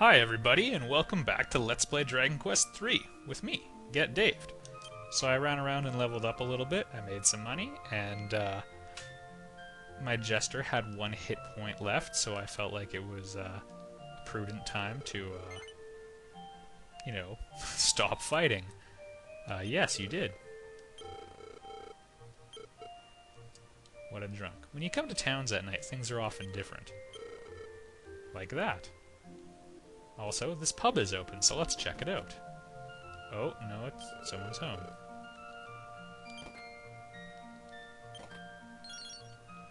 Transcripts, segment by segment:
Hi everybody, and welcome back to Let's Play Dragon Quest III with me, Get Daved. So I ran around and leveled up a little bit, I made some money, and my Jester had one hit point left, so I felt like it was a prudent time to, stop fighting. Yes, you did. What a drunk. When you come to towns at night, things are often different. Like that. Also, this pub is open, so let's check it out. Oh, no, it's someone's home.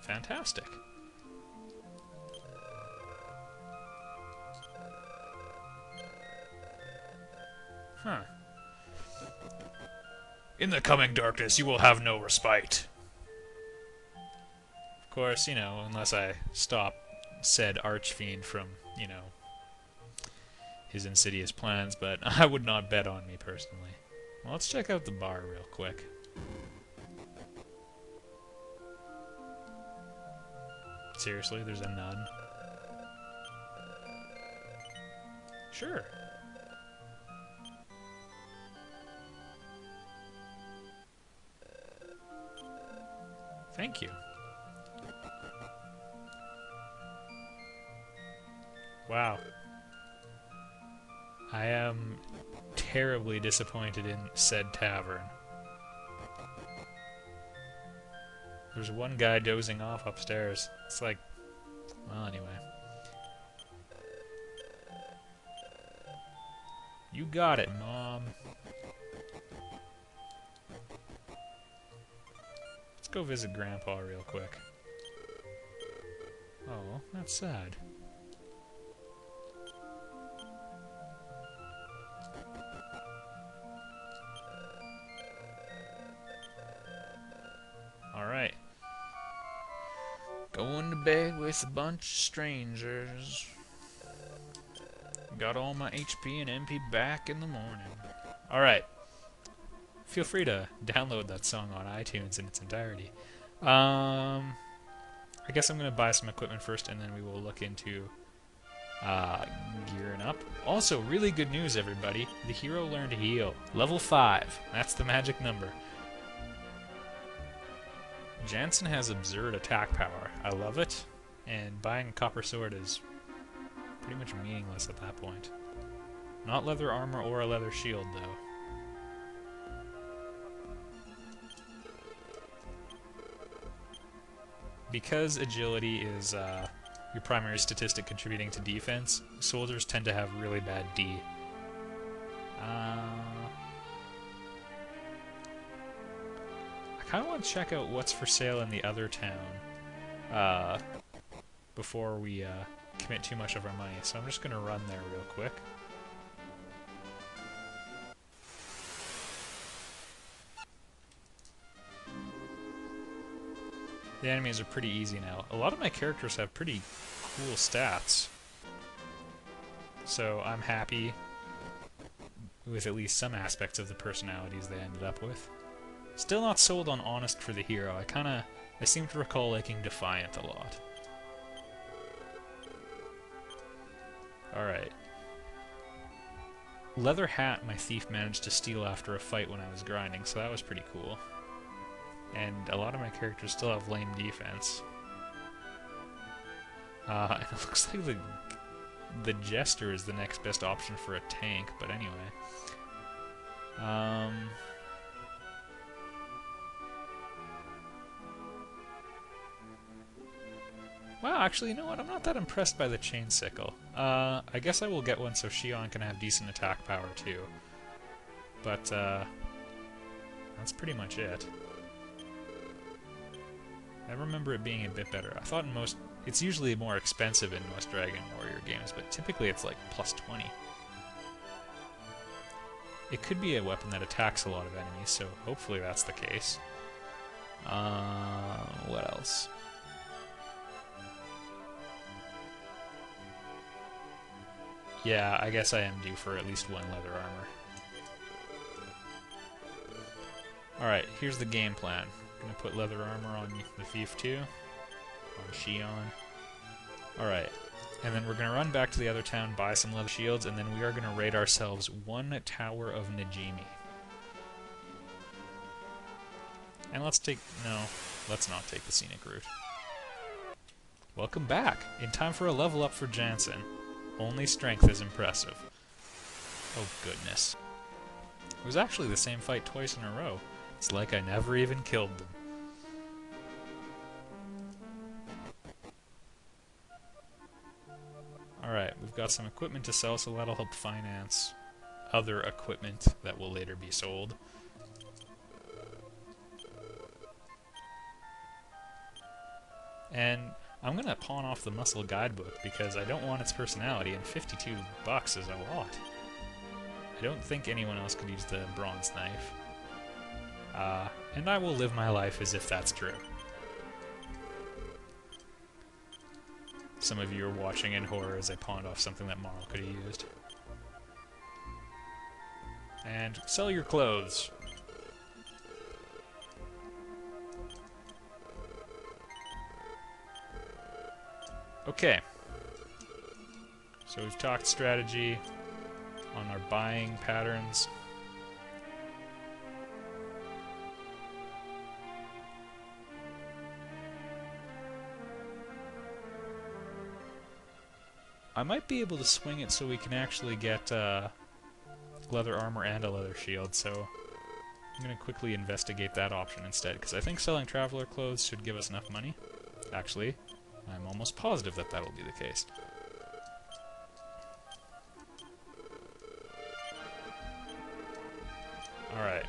Fantastic. Huh. In the coming darkness, you will have no respite. Of course, unless I stop said archfiend from, his insidious plans, but I would not bet on me personally. Well, let's check out the bar real quick. Seriously, there's a nun? Sure. Thank you. Wow. I am terribly disappointed in said tavern. There's one guy dozing off upstairs. It's like, well, anyway. You got it, Mom. Let's go visit Grandpa real quick. Oh, that's sad. Alright. Going to bed with a bunch of strangers. Got all my HP and MP back in the morning. Alright. Feel free to download that song on iTunes in its entirety. I guess I'm going to buy some equipment first, and then we will look into gearing up. Also, really good news, everybody. The hero learned Heal. Level 5. That's the magic number. Jansen has absurd attack power. I love it, and buying a copper sword is pretty much meaningless at that point. Not leather armor or a leather shield, though. Because agility is your primary statistic contributing to defense, soldiers tend to have really bad D. I kind of want to check out what's for sale in the other town before we commit too much of our money, so I'm just going to run there real quick. The enemies are pretty easy now. A lot of my characters have pretty cool stats, so I'm happy with at least some aspects of the personalities they ended up with. Still not sold on Honest for the hero. I seem to recall liking Defiant a lot. Alright. Leather hat my thief managed to steal after a fight when I was grinding, so that was pretty cool. And a lot of my characters still have lame defense. And it looks like the Jester is the next best option for a tank, but anyway. Wow, actually, you know what? I'm not that impressed by the chain sickle. I guess I will get one so Shion can have decent attack power too. But, that's pretty much it. I remember it being a bit better. I thought it's usually more expensive in most Dragon Warrior games, but typically it's like plus 20. It could be a weapon that attacks a lot of enemies, so hopefully that's the case. What else? Yeah, I guess I am due for at least one leather armor. Alright, here's the game plan. I'm gonna put leather armor on the thief too. On Shion. Alright. And then we're going to run back to the other town, buy some leather shields, and then we are going to raid ourselves one Tower of Najimi. And let's not take the scenic route. Welcome back! In time for a level up for Jansen. Only strength is impressive. Oh goodness. It was actually the same fight twice in a row. It's like I never even killed them. Alright, we've got some equipment to sell, so that'll help finance other equipment that will later be sold. And I'm gonna pawn off the muscle guidebook because I don't want its personality, and $52 is a lot. I don't think anyone else could use the bronze knife. And I will live my life as if that's true. Some of you are watching in horror as I pawned off something that Marl could have used. And sell your clothes. Okay. So we've talked strategy on our buying patterns. I might be able to swing it so we can actually get leather armor and a leather shield, so I'm going to quickly investigate that option instead, because I think selling traveler clothes should give us enough money. Actually, I'm almost positive that that'll be the case. Alright.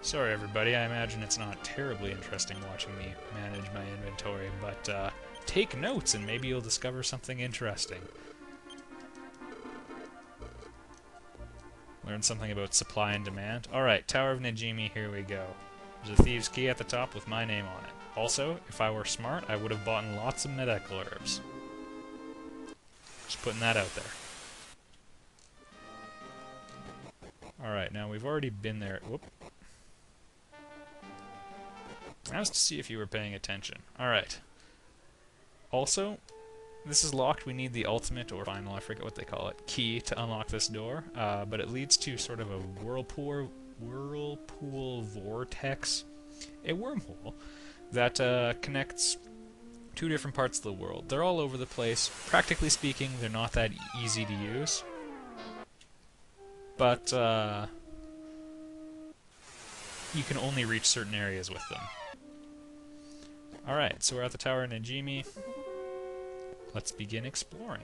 Sorry everybody, I imagine it's not terribly interesting watching me manage my inventory, but take notes and maybe you'll discover something interesting. Learn something about supply and demand. Alright, Tower of Najimi, here we go. There's a thieves' key at the top with my name on it. Also, if I were smart, I would have bought lots of medical herbs. Just putting that out there. Alright, now we've already been there. Whoop. That was to see if you were paying attention. Alright. Also, this is locked. We need the ultimate, or final, I forget what they call it, key to unlock this door. But it leads to sort of a whirlpool vortex. A wormhole that connects two different parts of the world. They're all over the place. Practically speaking, they're not that easy to use. But you can only reach certain areas with them. Alright, so we're at the Tower of Najimi. Let's begin exploring.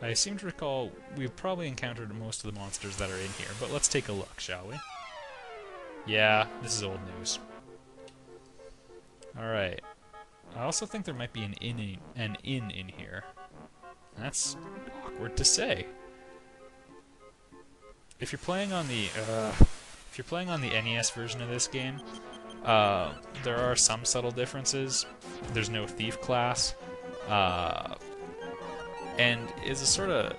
I seem to recall we've probably encountered most of the monsters that are in here, but let's take a look, shall we? Yeah, this is old news. Alright. I also think there might be an inn in here. That's awkward to say. If you're playing on the NES version of this game, there are some subtle differences. There's no thief class, and is a sort of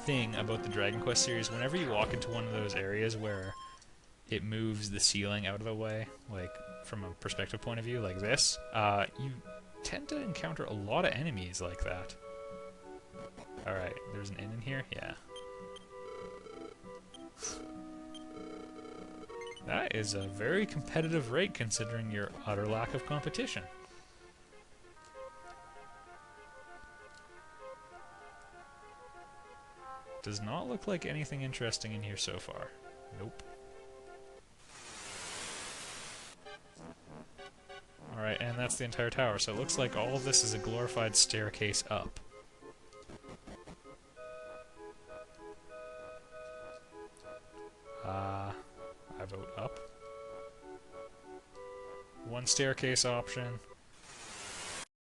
thing about the Dragon Quest series. Whenever you walk into one of those areas where it moves the ceiling out of the way, like from a perspective point of view, like this, you tend to encounter a lot of enemies like that. Alright, there's an inn in here? Yeah. That is a very competitive rate considering your utter lack of competition. Does not look like anything interesting in here so far. Nope. Alright, and that's the entire tower, so it looks like all of this is a glorified staircase up. I vote up. One staircase option,